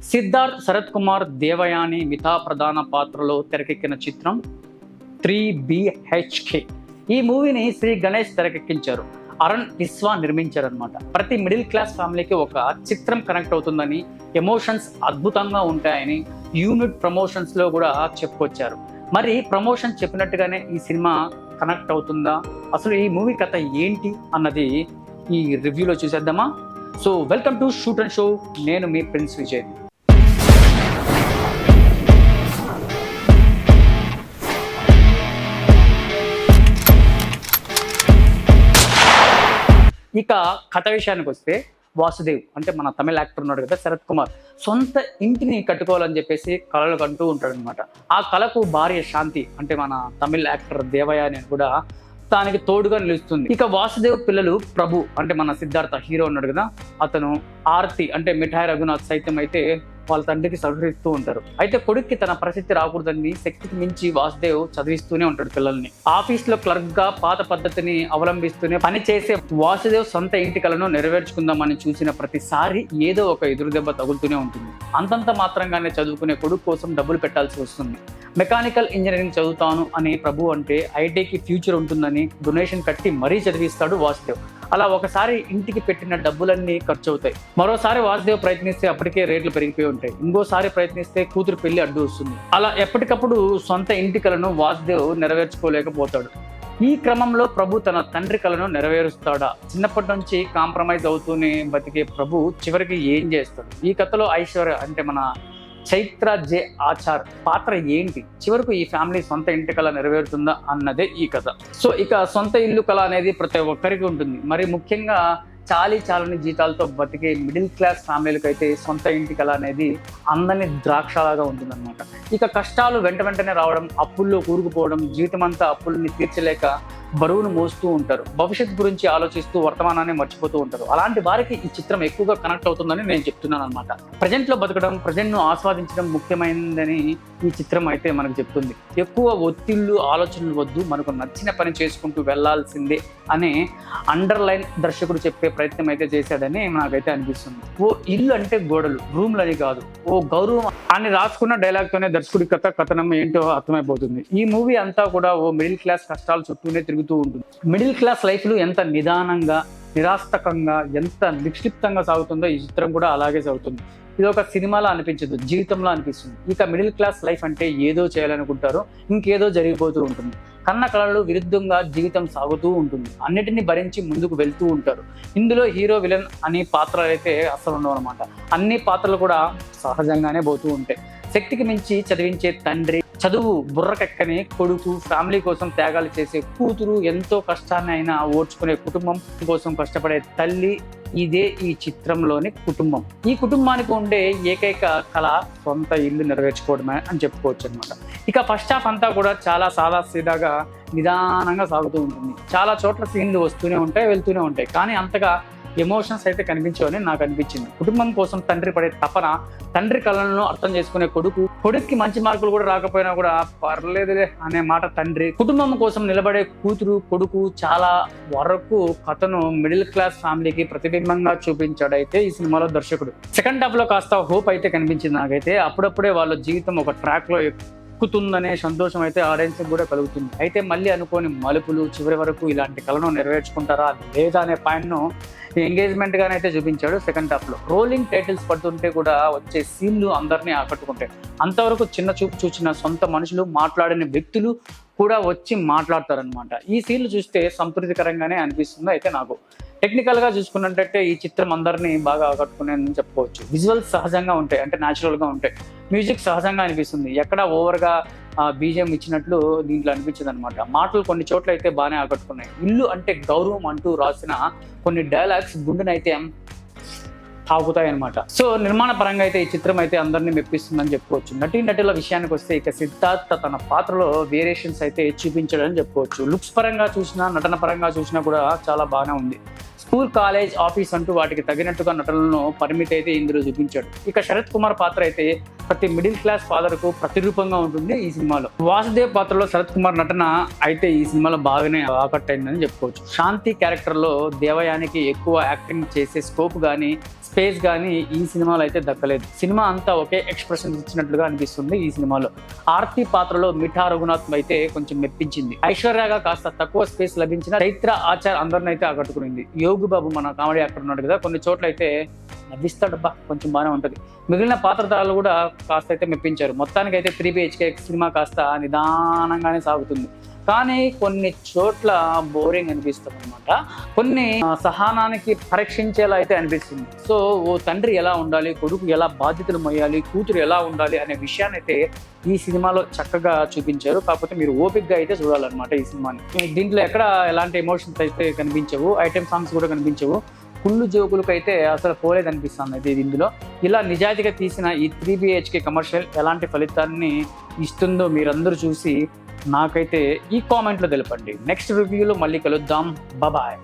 సిద్ధార్థ్, శరత్ కుమార్, దేవయాని, మితా ప్రధాన పాత్రలో తెరకెక్కిన చిత్రం 3BHK. ఈ మూవీని శ్రీ గణేష్ తెరకెక్కించారు. అరుణ్ విశ్వ నిర్మించారనమాట. ప్రతి మిడిల్ క్లాస్ ఫ్యామిలీకి ఒక చిత్రం కనెక్ట్ అవుతుందని, ఎమోషన్స్ అద్భుతంగా ఉంటాయని యూనిట్ ప్రమోషన్స్లో కూడా చెప్పుకొచ్చారు. మరి ప్రమోషన్ చెప్పినట్టుగానే ఈ సినిమా కనెక్ట్ అవుతుందా, అసలు ఈ మూవీ కథ ఏంటి అన్నది ఈ రివ్యూలో చూసేద్దామా? So welcome to shoot and show. నేను మీ ప్రిన్స్ విజయ్. ఇక కథ విషయానికి వస్తే, వాసుదేవ్ అంటే మన తమిళ యాక్టర్ ఉన్నాడు కదా, శరత్ కుమార్, సొంత ఇంటిని కట్టుకోవాలని చెప్పేసి కలలు కంటూ ఉంటాడు అనమాట. ఆ కళకు భార్య శాంతి అంటే మన తమిళ యాక్టర్ దేవయాని కూడా దానికి తోడుగా నిలుస్తుంది. ఇక వాసుదేవ్ పిల్లలు ప్రభు అంటే మన సిద్ధార్థ హీరో ఉన్నాడు కదా, అతను ఆర్తి అంటే మిఠాయి రఘునాథ్ సైతం అయితే వాళ్ళ తండ్రికి సహకరిస్తూ ఉంటారు. అయితే కొడుక్కి తన పరిస్థితి రాకూడదని శక్తికి మించి వాసుదేవ్ చదివిస్తూనే ఉంటాడు పిల్లల్ని. ఆఫీస్ లో క్లర్క్ గా పాత పద్ధతిని అవలంబిస్తూనే పని చేసే వాసుదేవ్ సొంత ఇంటి కలను నెరవేర్చుకుందామని చూసిన ప్రతిసారి ఏదో ఒక ఎదురు దెబ్బ తగులుతూనే ఉంటుంది. అంతంత మాత్రంగానే చదువుకునే కొడుకు కోసం డబ్బులు పెట్టాల్సి వస్తుంది. మెకానికల్ ఇంజనీరింగ్ చదువుతాను అని ప్రభు అంటే ఐటీకి ఫ్యూచర్ ఉంటుందని డొనేషన్ కట్టి మరీ చదివిస్తాడు వాసుదేవ్. అలా ఒకసారి ఇంటికి పెట్టిన డబ్బులన్నీ ఖర్చు అవుతాయి. మరోసారి వాసుదేవ్ ప్రయత్నిస్తే అప్పటికే రేట్లు పెరిగిపోయి ఉంటాయి. ఇంకోసారి ప్రయత్నిస్తే కూతురు పెళ్లి అడ్డు వస్తుంది. అలా ఎప్పటికప్పుడు సొంత ఇంటి కలను వాసుదేవ్ నెరవేర్చుకోలేకపోతాడు. ఈ క్రమంలో ప్రభు తన తండ్రి కలను నెరవేరుస్తాడా? చిన్నప్పటి నుంచి కాంప్రమైజ్ అవుతూనే బతికే ప్రభు చివరికి ఏం చేస్తాడు? ఈ కథలో ఐశ్వర్య అంటే మన చైత్ర జే ఆచార్ పాత్ర ఏంటి? చివరకు ఈ ఫ్యామిలీ సొంత ఇంటి కళ నెరవేరుతుందా అన్నదే ఈ కథ. సో ఇక సొంత ఇల్లు కళ అనేది ప్రతి ఒక్కరికి ఉంటుంది. మరి ముఖ్యంగా చాలని జీతాలతో బతికే మిడిల్ క్లాస్ ఫ్యామిలీలకు అయితే సొంత ఇంటి కళ అనేది అందని ద్రాక్షలాగా ఉంటుందన్నమాట. ఇక కష్టాలు వెంటనే రావడం, అప్పుల్లో కూరుకుపోవడం, జీవితం అంతా అప్పుల్ని తీర్చలేక బరువును మోస్తూ ఉంటారు. భవిష్యత్తు గురించి ఆలోచిస్తూ వర్తమానాన్ని మర్చిపోతూ ఉంటారు. అలాంటి వారికి ఈ చిత్రం ఎక్కువగా కనెక్ట్ అవుతుందని నేను చెప్తున్నాను అనమాట. ప్రజెంట్ లో బతకడం, ప్రజెంట్ ను ఆస్వాదించడం ముఖ్యమైనదని ఈ చిత్రం అయితే మనకు చెప్తుంది. ఎక్కువ ఒత్తిళ్లు, ఆలోచనలు వద్దు, మనకు నచ్చిన పని చేసుకుంటూ వెళ్లాల్సిందే అనే అండర్లైన్ దర్శకుడు చెప్పే ప్రయత్నం అయితే చేశాడని నాకైతే అనిపిస్తుంది. ఓ ఇల్లు అంటే గోడలు, రూమ్లు అని కాదు, ఓ గౌరవం అని రాసుకున్న డైలాగ్ తోనే దర్శకుడి కథనం ఏంటో అర్థమైపోతుంది. ఈ మూవీ అంతా కూడా ఓ మిడిల్ క్లాస్ కష్టాల చుట్టూనే తిరుగుతూ ఉంటుంది. మిడిల్ క్లాస్ లైఫ్ లో ఎంత నిదానంగా, నిరాస్తకంగా, ఎంత నిక్షిప్తంగా సాగుతుందో ఈ చిత్రం కూడా అలాగే సాగుతుంది. ఇది ఒక సినిమాలో అనిపించదు, జీవితంలో అనిపిస్తుంది. ఇక మిడిల్ క్లాస్ లైఫ్ అంటే ఏదో చేయాలనుకుంటారో ఇంకేదో జరిగిపోతూ ఉంటుంది. కన్న కళలు విరుద్ధంగా జీవితం సాగుతూ ఉంటుంది. అన్నిటిని భరించి ముందుకు వెళ్తూ ఉంటారు. ఇందులో హీరో, విలన్ అనే పాత్రలు అయితే అసలు ఉండవు అనమాట. అన్ని పాత్రలు కూడా సహజంగానే పోతూ ఉంటాయి. శక్తికి మించి చదివించే తండ్రి, చదువు బుర్రకెక్కని కొడుకు, ఫ్యామిలీ కోసం త్యాగాలు చేసే కూతురు, ఎంతో కష్టాన్ని అయినా ఓర్చుకునే కుటుంబం కోసం కష్టపడే తల్లి, ఇదే ఈ చిత్రంలోని కుటుంబం. ఈ కుటుంబానికి ఉండే ఏకైక కళ సొంత ఇల్లు నెరవేర్చుకోవడమే అని చెప్పుకోవచ్చు అనమాట. ఇక ఫస్ట్ హాఫ్ అంతా కూడా చాలా సాదా సీదాగా నిదానంగా సాగుతూ ఉంటుంది. చాలా చోట్ల సీన్లు వస్తూనే ఉంటాయి, వెళ్తూనే ఉంటాయి, కానీ అంతగా ఎమోషన్స్ అయితే కనిపించవని నాకు అనిపించింది. కుటుంబం కోసం తండ్రి పడే తపన, తండ్రి కళలను అర్థం చేసుకునే కొడుక్కి మంచి మార్కులు కూడా రాకపోయినా కూడా పర్లేదులే అనే మాట తండ్రి, కుటుంబం కోసం నిలబడే కూతురు, కొడుకు, చాలా వరకు కథను మిడిల్ క్లాస్ ఫ్యామిలీకి ప్రతిబింబంగా చూపించాడైతే ఈ సినిమాలో దర్శకుడు. సెకండ్ హాఫ్ లో కాస్త హోప్ అయితే కనిపించింది నాకైతే. అప్పుడప్పుడే వాళ్ళ జీవితం ఒక ట్రాక్ లో ఎక్కుతుందనే సంతోషం అయితే ఆడియన్స్ కూడా కలుగుతుంది. అయితే మళ్ళీ అనుకోని మలుపులు, చివరి వరకు ఇలాంటి కళను నెరవేర్చుకుంటారా లేదా అనే పాయింట్ ను ఎంగేజ్మెంట్ గానే అయితే చూపించాడు సెకండ్ హాఫ్ లో. రోలింగ్ టైటిల్స్ పడుతుంటే కూడా వచ్చే సీన్లు అందరినీ ఆకట్టుకుంటాయి. అంతవరకు చిన్న చూపు చూసిన సొంత మనుషులు, మాట్లాడిన వ్యక్తులు కూడా వచ్చి మాట్లాడతారనమాట. ఈ సీన్లు చూస్తే సంతృప్తికరంగానే అనిపిస్తుంది అయితే నాకు. టెక్నికల్ గా చూసుకున్నట్టయితే ఈ చిత్రం అందరినీ బాగా ఆకట్టుకునేదని చెప్పుకోవచ్చు. విజువల్స్ సహజంగా ఉంటాయి, అంటే న్యాచురల్ గా ఉంటాయి. మ్యూజిక్ సహజంగా అనిపిస్తుంది, ఎక్కడ ఓవర్ గా బీజిఎం ఇచ్చినట్లు దీంట్లో అనిపించదు అనమాట. మాటలు కొన్ని చోట్ల అయితే బాగానే ఆకట్టుకున్నాయి. ఇల్లు అంటే గౌరవం అంటూ రాసిన కొన్ని డైలాగ్స్ గుండెనైతే తాగుతాయి అనమాట. సో నిర్మాణ పరంగా అయితే ఈ చిత్రం అయితే అందరినీ మెప్పిస్తుందని చెప్పుకోవచ్చు. నటుల విషయానికి వస్తే, ఇక సిద్ధార్థ తన పాత్రలో వేరియేషన్స్ అయితే చూపించాడని చెప్పుకోవచ్చు. లుక్స్ పరంగా చూసినా, నటన పరంగా చూసినా కూడా చాలా బాగానే ఉంది. స్కూల్, కాలేజ్, ఆఫీస్ అంటూ వాటికి తగినట్టుగా నటనలను పరిమితి అయితే ఇందులో చూపించాడు. ఇక శరత్ కుమార్ పాత్ర అయితే ప్రతి మిడిల్ క్లాస్ ఫాదర్ కు ప్రతిరూపంగా ఉంటుంది ఈ సినిమాలో. వాసుదేవ్ పాత్రలో శరత్ కుమార్ నటన అయితే ఈ సినిమాలో బాగానే ఆకట్టయిందని చెప్పుకోవచ్చు. శాంతి క్యారెక్టర్ లో దేవయానికి ఎక్కువ యాక్టింగ్ చేసే స్కోప్ గానీ స్పేస్ కానీ ఈ సినిమాలో అయితే దక్కలేదు. సినిమా అంతా ఒకే ఎక్స్ప్రెషన్ ఇచ్చినట్లుగా అనిపిస్తుంది ఈ సినిమాలో. ఆర్తి పాత్రలో మిఠా రఘునాథ్ అయితే కొంచెం మెప్పించింది. ఐశ్వర్యగా కాస్త తక్కువ స్పేస్ లభించిన చైత్ర ఆచార్ అందరిని అయితే ఆకట్టుకునింది. యోగి బాబు మన కామెడీ యాక్టర్ ఉన్నాడు కదా, కొన్ని చోట్ల అయితే నవ్విస్తాడబ్బా, కొంచెం బాగానే ఉంటుంది. మిగిలిన పాత్రధారులు కూడా కాస్త అయితే మెప్పించారు. మొత్తానికి అయితే 3 BHK సినిమా కాస్త నిదానంగానే సాగుతుంది, కానీ కొన్ని చోట్ల బోరింగ్ అనిపిస్తుంది అనమాట. కొన్ని సహనానికి పరీక్షించేలా అయితే అనిపిస్తుంది. సో ఓ తండ్రి ఎలా ఉండాలి, కొడుకు ఎలా బాధ్యతలు మోయాలి, కూతురు ఎలా ఉండాలి అనే విషయాన్ని అయితే ఈ సినిమాలో చక్కగా చూపించారు. కాకపోతే మీరు ఓపిక్గా అయితే చూడాలన్నమాట ఈ సినిమాని. దీంట్లో ఎక్కడ ఎలాంటి ఎమోషన్స్ అయితే కనిపించవు, ఐటెం సాంగ్స్ కూడా కనిపించవు. కుళ్ళు జోకులకు అయితే అసలు పోలేదు అనిపిస్తుంది అయితే ఇందులో. ఇలా నిజాయితీగా తీసిన ఈ 3 BHK కమర్షియల్ ఎలాంటి ఫలితాన్ని ఇస్తుందో మీరందరూ చూసి నాకైతే ఈ కామెంట్లో తెలపండి. నెక్స్ట్ రివ్యూలో మళ్ళీ కలుద్దాం. బాయ్.